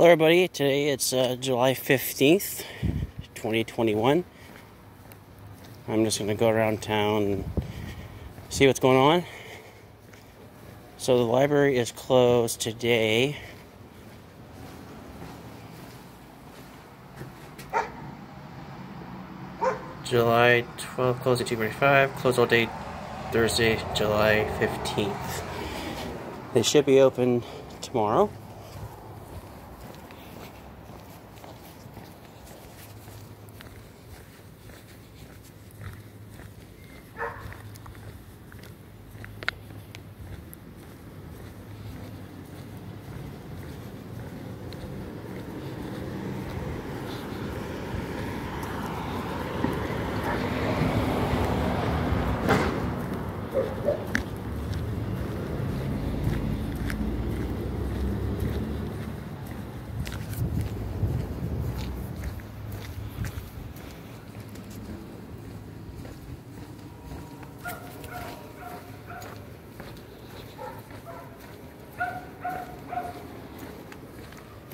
Hello everybody, today it's July 15th, 2021. I'm just going to go around town and see what's going on. So the library is closed today. July 12th, closed at 2:45, closed all day Thursday, July 15th. They should be open tomorrow.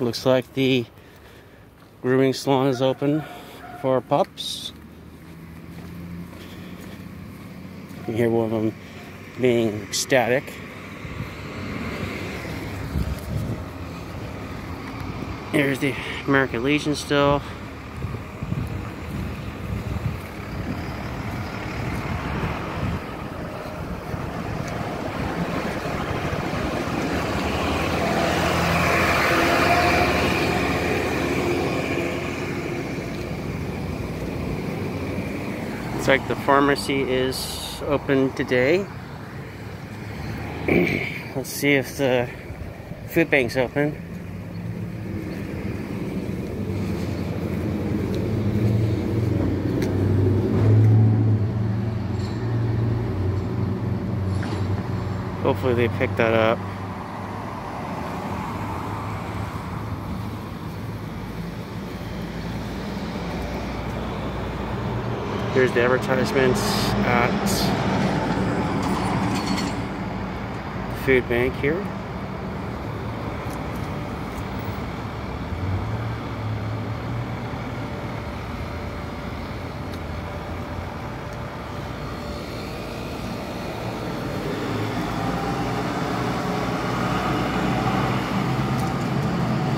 Looks like the grooming salon is open for pups. You can hear one of them being ecstatic. There's the American Legion still. Looks like the pharmacy is open today. Let's see if the food bank's open. Hopefully they pick that up. Here's the advertisements at the food bank here.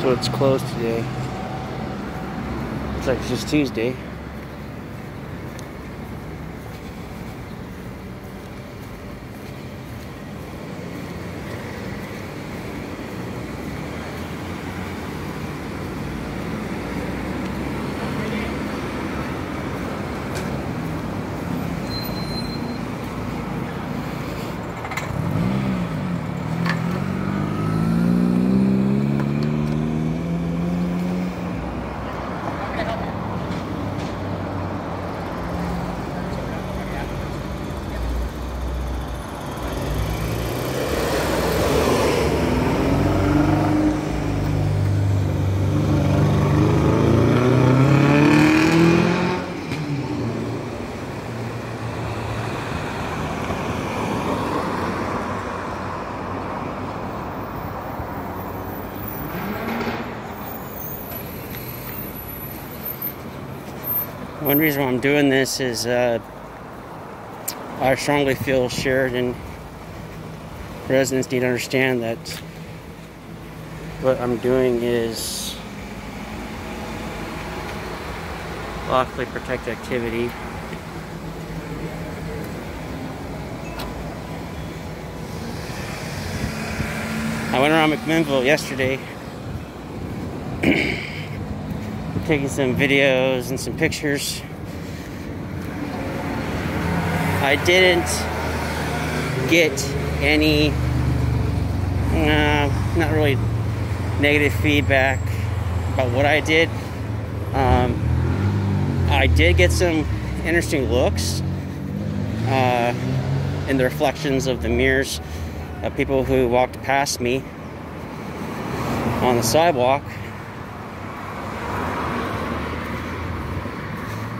So it's closed today. Looks like it's just Tuesday. One reason why I'm doing this is I strongly feel Sheridan residents need to understand that what I'm doing is lawfully protected activity. I went around McMinnville yesterday taking some videos and some pictures. I didn't get any, not really negative feedback about what I did. I did get some interesting looks in the reflections of the mirrors of people who walked past me on the sidewalk.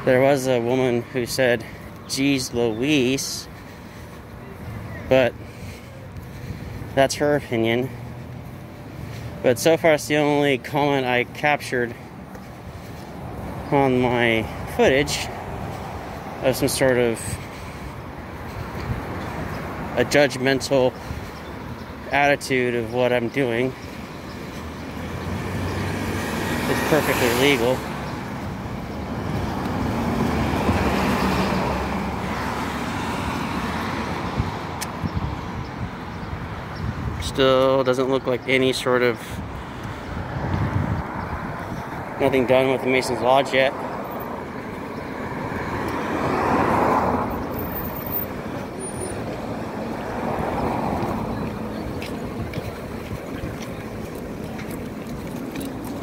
There was a woman who said, "Geez Louise," but that's her opinion. But so far, it's the only comment I captured on my footage of some sort of a judgmental attitude of what I'm doing. It's perfectly legal. Still doesn't look like any sort of nothing done with the Mason's Lodge yet.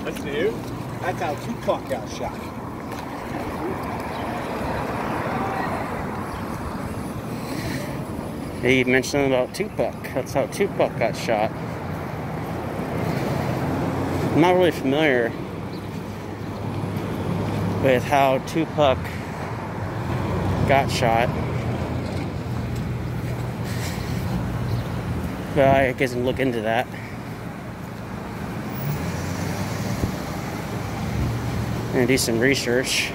That's new. That's how Tupac got shot. He mentioned about Tupac. That's how Tupac got shot. I'm not really familiar with how Tupac got shot, but I guess I can look into that. And do some research.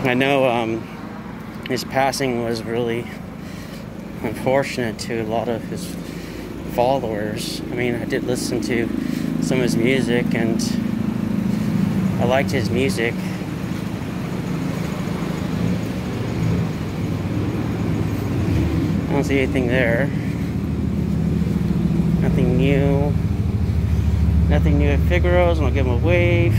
I know his passing was really unfortunate to a lot of his followers. I mean, I did listen to some of his music, and I liked his music. I don't see anything there. Nothing new. Nothing new at Figaro's. I'll give him a wave.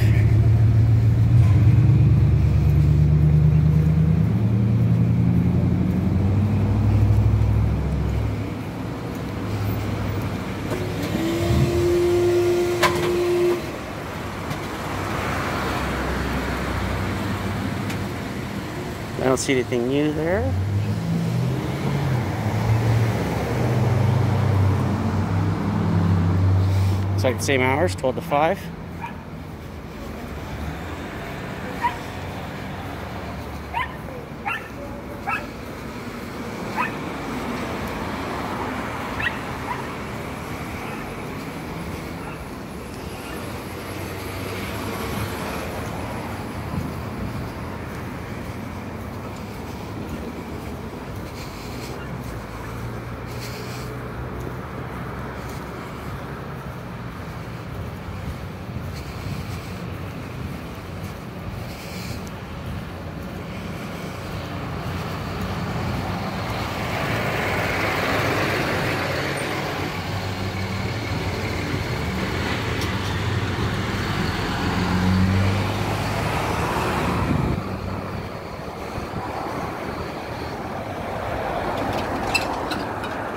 I don't see anything new there. It's like the same hours, 12 to 5.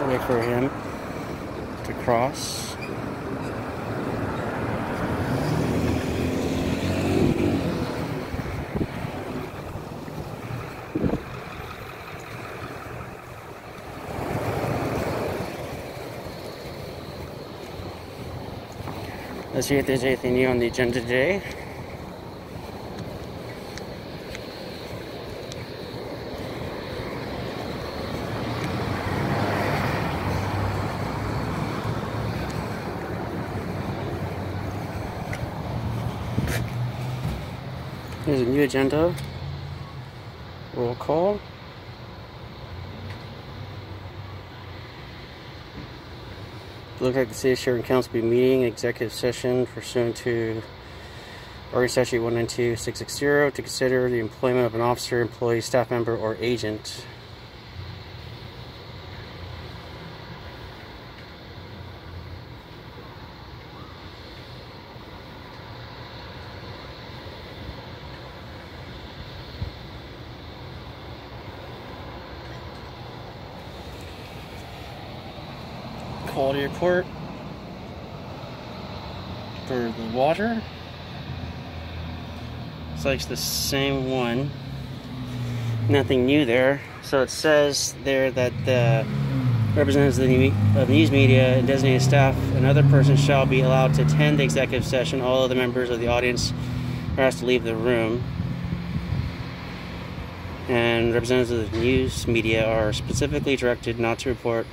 Wait for him to cross. Let's see if there's anything new on the agenda today. Here's a new agenda. Roll call. Look like the City of Sheridan Council will be meeting an executive session pursuant to Oregon Statute 192-660 to consider the employment of an officer, employee, staff member, or agent. Quality report for the water. It's like the same one. Nothing new there. So it says there that the representatives of the news media and designated staff and other persons shall be allowed to attend the executive session. All other members of the audience are asked to leave the room. And representatives of the news media are specifically directed not to report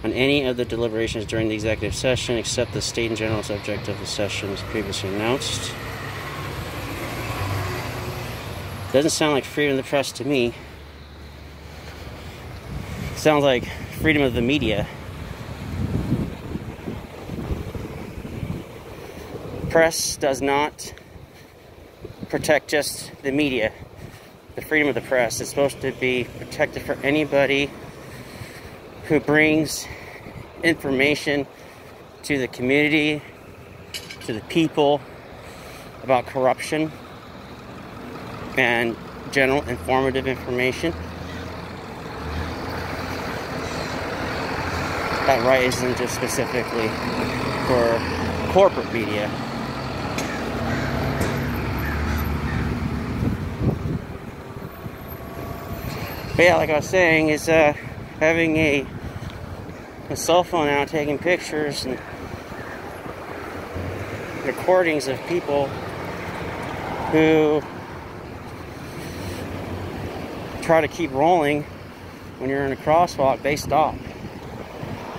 on any of the deliberations during the executive session except the state and general subject of the session as previously announced. Doesn't sound like freedom of the press to me. Sounds like freedom of the media. Press does not protect just the media. The freedom of the press is supposed to be protected for anybody who brings information to the community, to the people about corruption and general informative information. That right isn't just specifically for corporate media. But yeah, like I was saying, is having a cell phone out, taking pictures and recordings of people who try to keep rolling when you're in a crosswalk. They stop.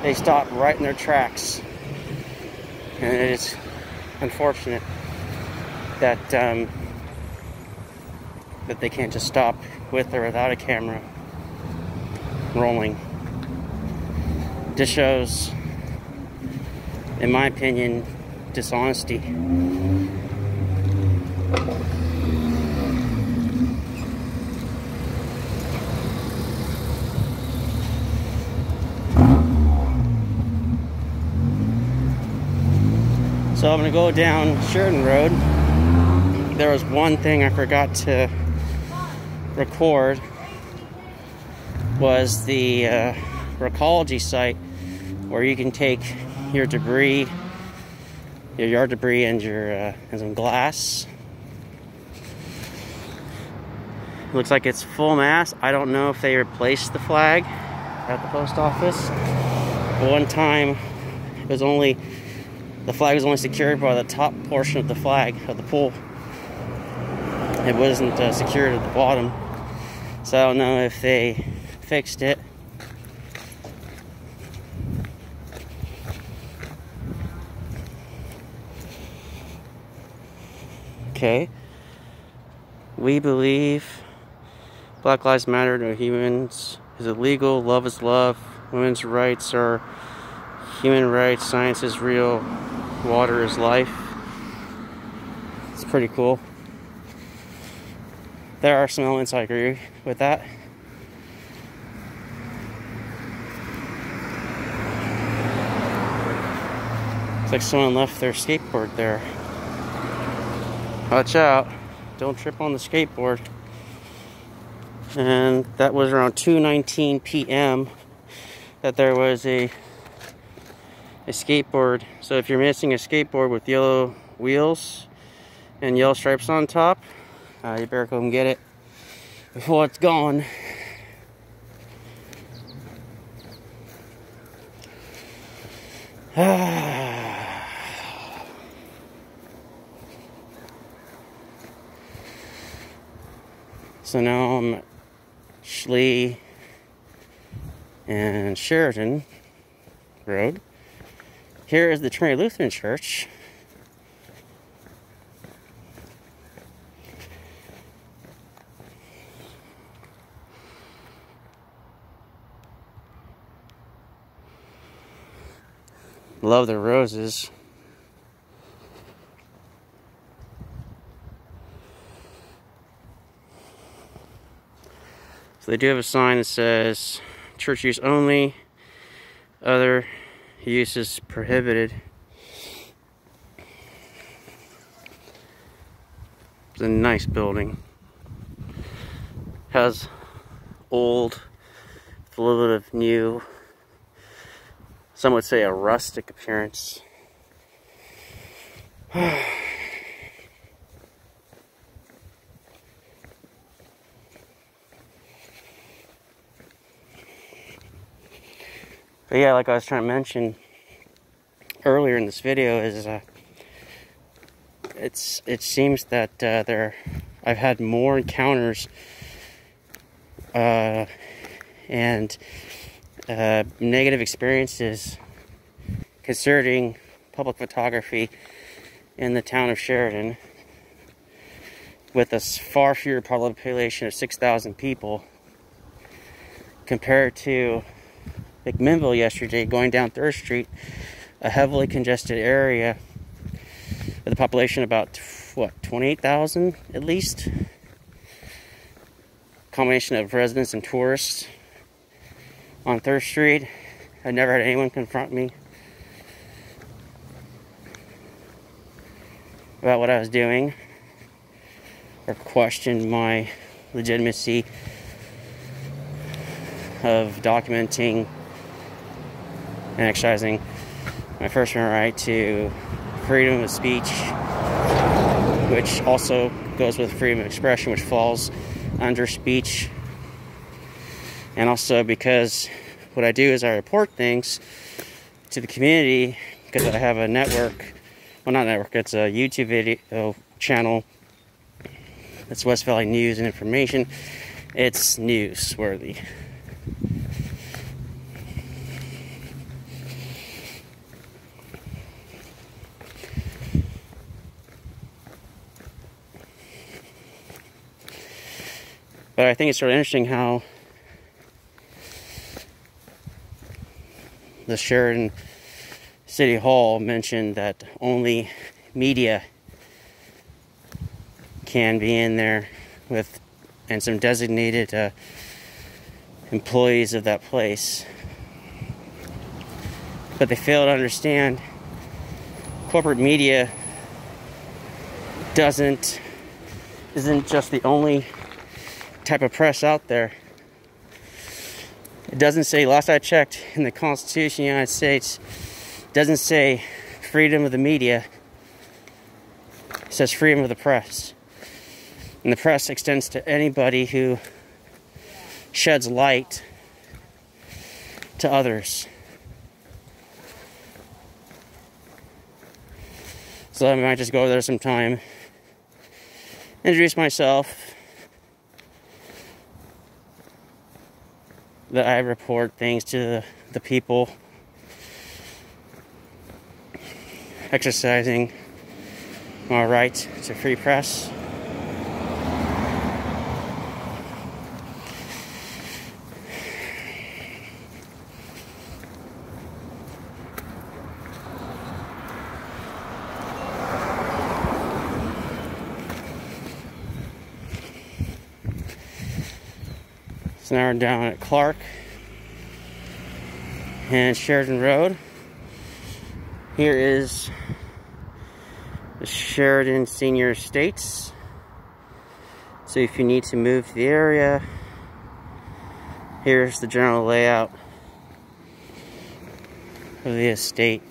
They stop right in their tracks. And it is unfortunate that that they can't just stop with or without a camera rolling. This shows, in my opinion, dishonesty. So I'm going to go down Sheridan Road. There was one thing I forgot to record, was the Recology site where you can take your debris, your yard debris, and your some glass. Looks like it's full mast. I don't know if they replaced the flag at the post office. One time, it was only, the flag was only secured by the top portion of the flag of the pole. It wasn't secured at the bottom. So I don't know if they fixed it. Okay. We believe Black Lives Matter, no humans is illegal, love is love, women's rights are human rights, science is real, water is life. It's pretty cool. There are some elements I agree with that. Looks like someone left their skateboard there. Watch out. Don't trip on the skateboard. And that was around 2:19 p.m. that there was a skateboard. So if you're missing a skateboard with yellow wheels and yellow stripes on top, you better go and get it before it's gone. So now I'm at Schley and Sheridan Road. Here is the Trinity Lutheran Church. Love the roses. So they do have a sign that says church use only, other uses prohibited. It's a nice building. Has old, with a little bit of new, some would say a rustic appearance. But yeah, like I was trying to mention earlier in this video, is it seems that I've had more encounters and negative experiences concerning public photography in the town of Sheridan, with a far fewer population of 6,000 people compared to McMinnville yesterday, going down 3rd Street, a heavily congested area with a population about, what, 28,000 at least? Combination of residents and tourists on 3rd Street. I never had anyone confront me about what I was doing or question my legitimacy of documenting and exercising my First Amendment right to freedom of speech, which also goes with freedom of expression, which falls under speech. And also because what I do is I report things to the community, because I have a network, well, not network, it's a YouTube video channel. It's West Valley News and Information. It's newsworthy. But I think it's really interesting how the Sheridan City Hall mentioned that only media can be in there with, and some designated employees of that place. But they fail to understand corporate media isn't just the only type of press out there. It doesn't say, last I checked in the Constitution of the United States, it doesn't say freedom of the media. It says freedom of the press. And the press extends to anybody who sheds light to others. So I might just go over there sometime, introduce myself, that I report things to the people, exercising my right to free press. So now we're down at Clark and Sheridan Road. Here is the Sheridan Senior Estates. So if you need to move to the area, here's the general layout of the estate.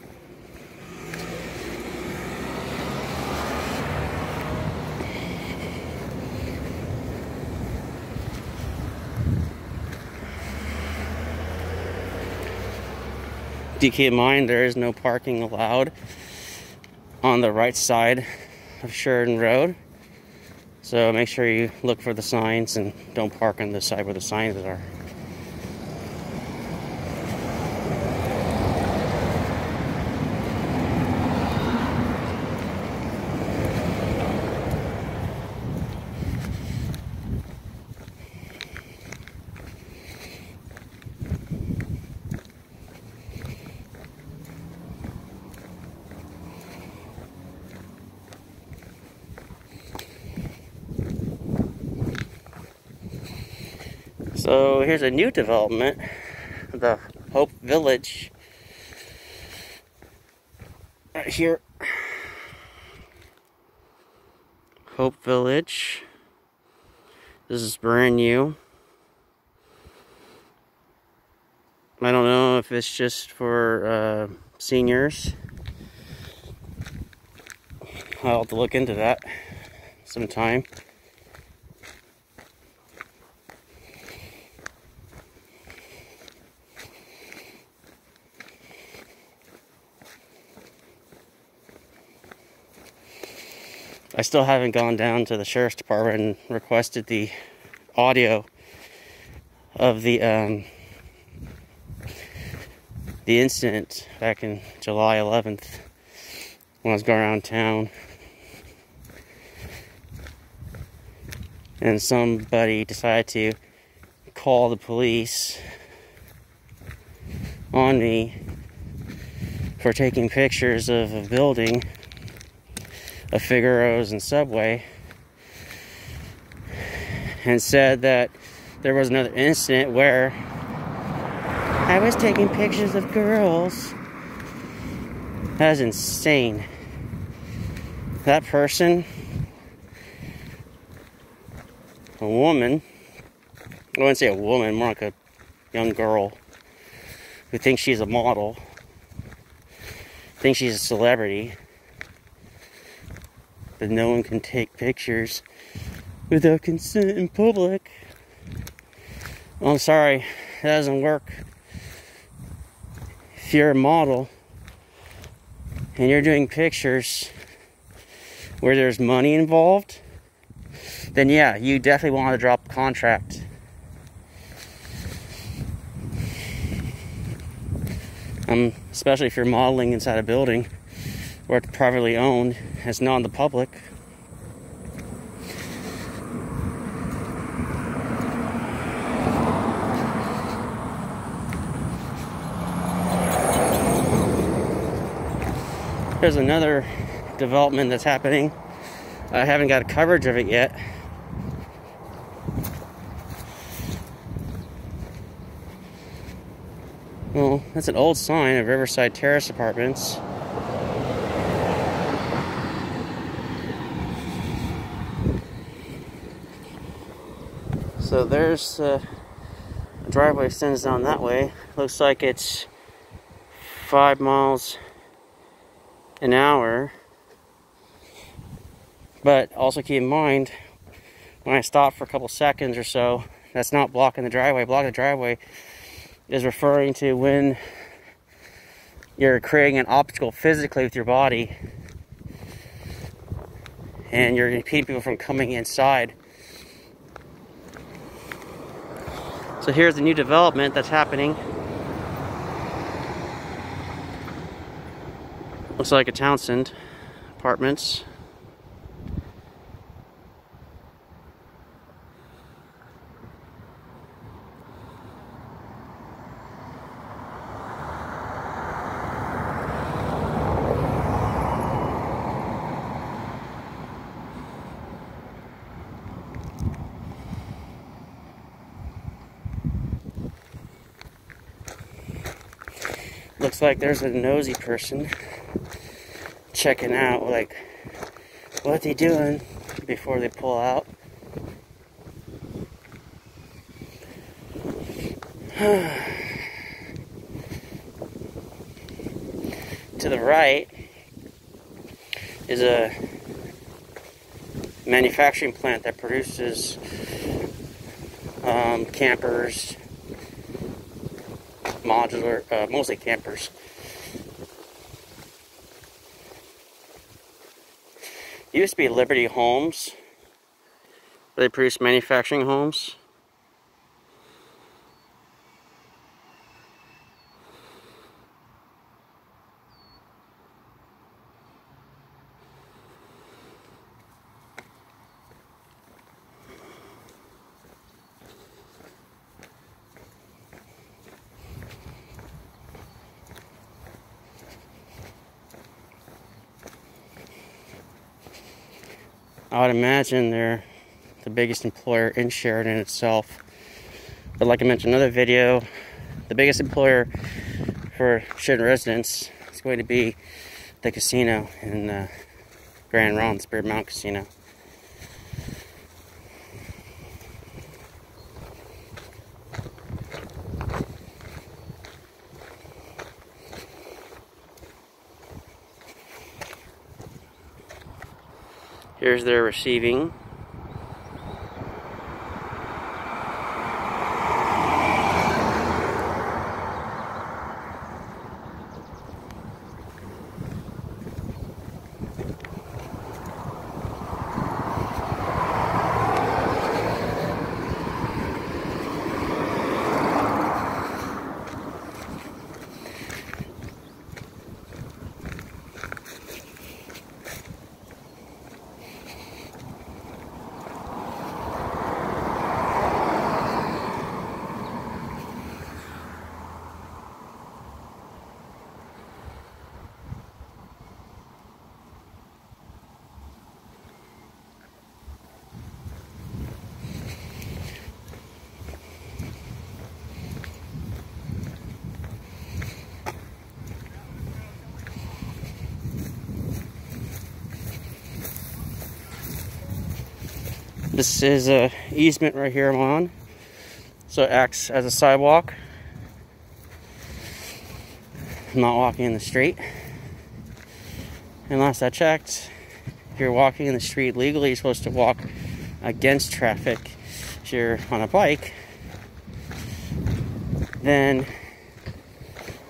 Do keep in mind there is no parking allowed on the right side of Sheridan Road. So make sure you look for the signs and don't park on the side where the signs are. So here's a new development, the Hope Village, right here. Hope Village. This is brand new. I don't know if it's just for seniors. I'll have to look into that sometime. I still haven't gone down to the sheriff's department and requested the audio of the the incident back in July 11th when I was going around town. And somebody decided to call the police on me for taking pictures of a building, a Figaro's and Subway, and said that there was another incident where I was taking pictures of girls. That is insane. That person, a woman, I wouldn't say a woman, more like a young girl who thinks she's a model, thinks she's a celebrity, but no one can take pictures without consent in public. I'm sorry, that doesn't work. If you're a model and you're doing pictures where there's money involved, then yeah, you definitely want to drop a contract. Especially if you're modeling inside a building where it's privately owned, it's not in the public. There's another development that's happening. I haven't got coverage of it yet. Well, that's an old sign of Riverside Terrace Apartments. So there's a driveway extends down that way. Looks like it's 5 miles an hour. But also keep in mind, when I stop for a couple seconds or so, that's not blocking the driveway. Blocking the driveway is referring to when you're creating an obstacle physically with your body and you're impeding people from coming inside. So here's the new development that's happening. Looks like a Townsend Apartments. Looks like there's a nosy person checking out, like, what they doing before they pull out. To the right is a manufacturing plant that produces campers, modular, mostly campers. It used to be Liberty Homes, where they produce manufacturing homes. I would imagine they're the biggest employer in Sheridan itself. But like I mentioned in another video, the biggest employer for Sheridan residents is going to be the casino in Grand Ronde, Spirit Mountain Casino. Here's their receiving. This is a easement right here I'm on, so it acts as a sidewalk. I'm not walking in the street. And last I checked, if you're walking in the street legally, you're supposed to walk against traffic. If you're on a bike, then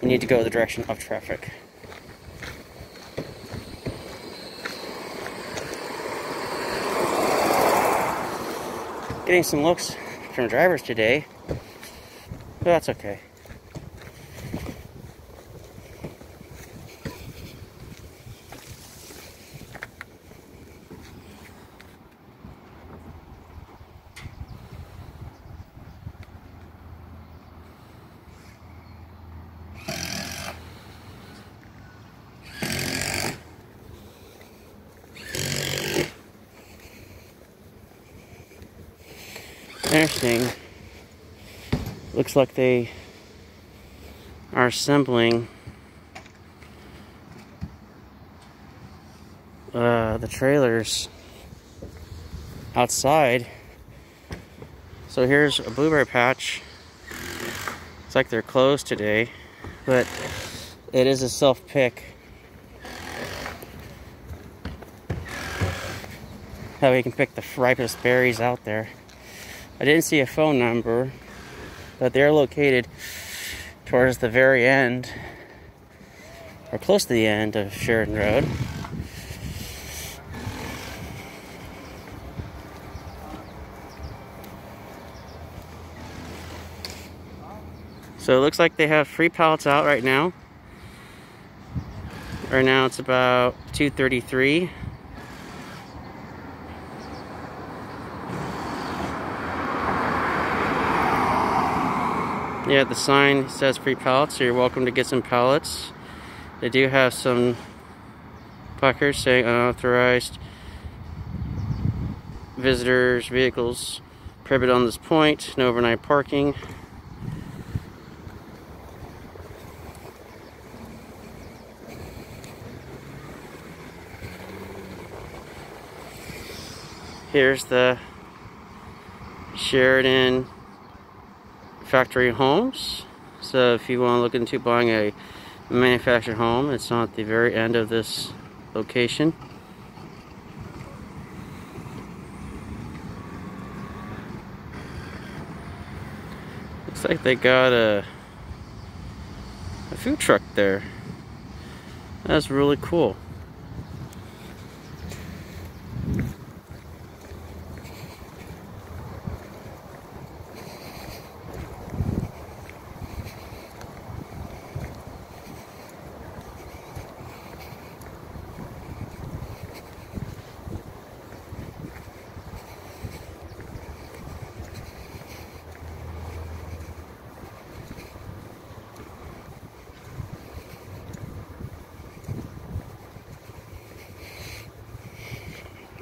you need to go the direction of traffic. Getting some looks from drivers today, but that's okay. Interesting. Looks like they are assembling the trailers outside. So here's a blueberry patch. It's like they're closed today, but it is a self-pick. That way you can pick the ripest berries out there. I didn't see a phone number, but they're located towards the very end, or close to the end of Sheridan Rd. So it looks like they have free pallets out right now. Right now it's about 2:33. Yeah, the sign says free pallets, so you're welcome to get some pallets. They do have some placards saying unauthorized visitors, vehicles prohibited on this point, no overnight parking. Here's the Sheridan factory homes. So if you want to look into buying a manufactured home, it's on at the very end of this location. Looks like they got a food truck there. That's really cool.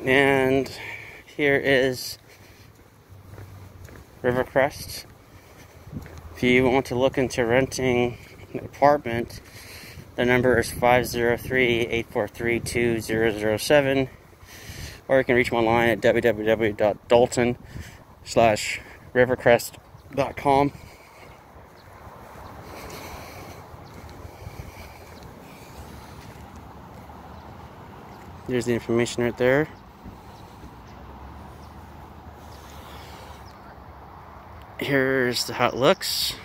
And here is Rivercrest. If you want to look into renting an apartment, the number is 503-843-2007, or you can reach them online at www.dalton/rivercrest.com. There's the information right there. Here's how it looks.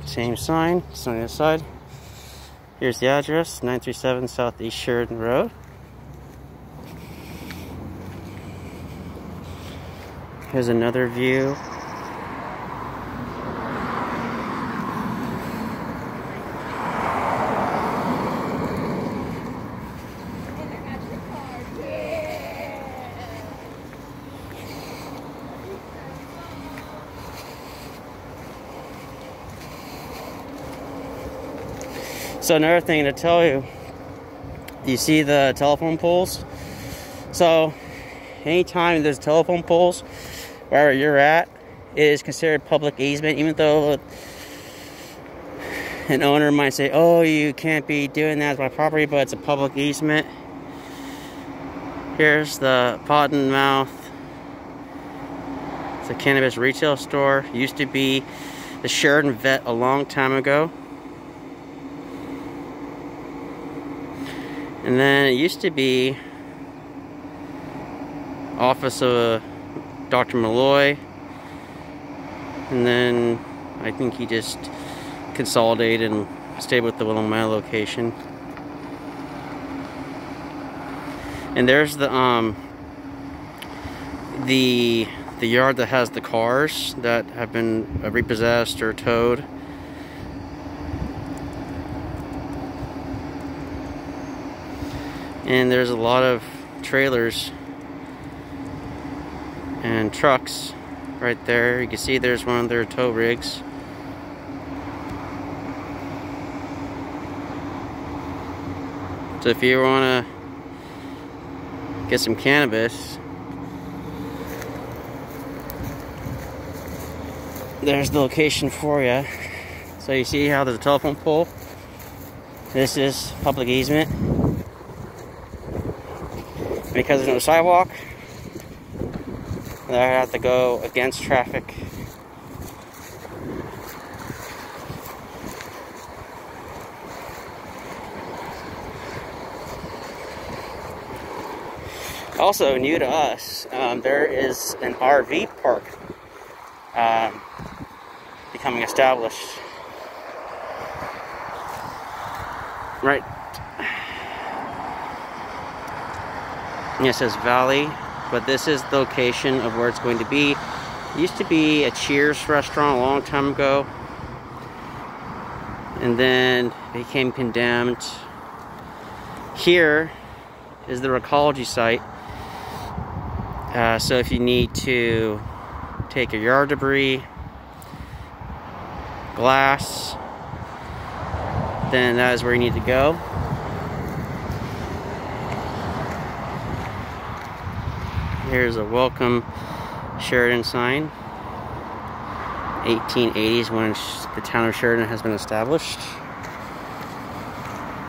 Same sign, it's on the other side. Here's the address, 937 Southeast Sheridan Road. Here's another view. So another thing to tell you, you see the telephone poles? So anytime there's telephone poles, wherever you're at, is considered public easement, even though an owner might say, oh, you can't be doing that, it's my property, but it's a public easement. Here's the Pot and Mouth. It's a cannabis retail store. Used to be the Sheridan Vet a long time ago. And then it used to be office of Dr. Malloy. And then I think he just consolidated and stayed with the Willamette location. And there's the yard that has the cars that have been repossessed or towed. And there's a lot of trailers and trucks right there. You can see there's one of their tow rigs. So if you want to get some cannabis, there's the location for you. So you see how there's a telephone pole? This is public easement. Because there's no sidewalk, I have to go against traffic. Also new to us, there is an RV park becoming established. Right. It says Valley, but this is the location of where it's going to be. It used to be a Cheers restaurant a long time ago, and then became condemned. Here is the Recology site. So if you need to take your yard debris, glass, then that is where you need to go. Here's a welcome Sheridan sign. 1880s when the town of Sheridan has been established.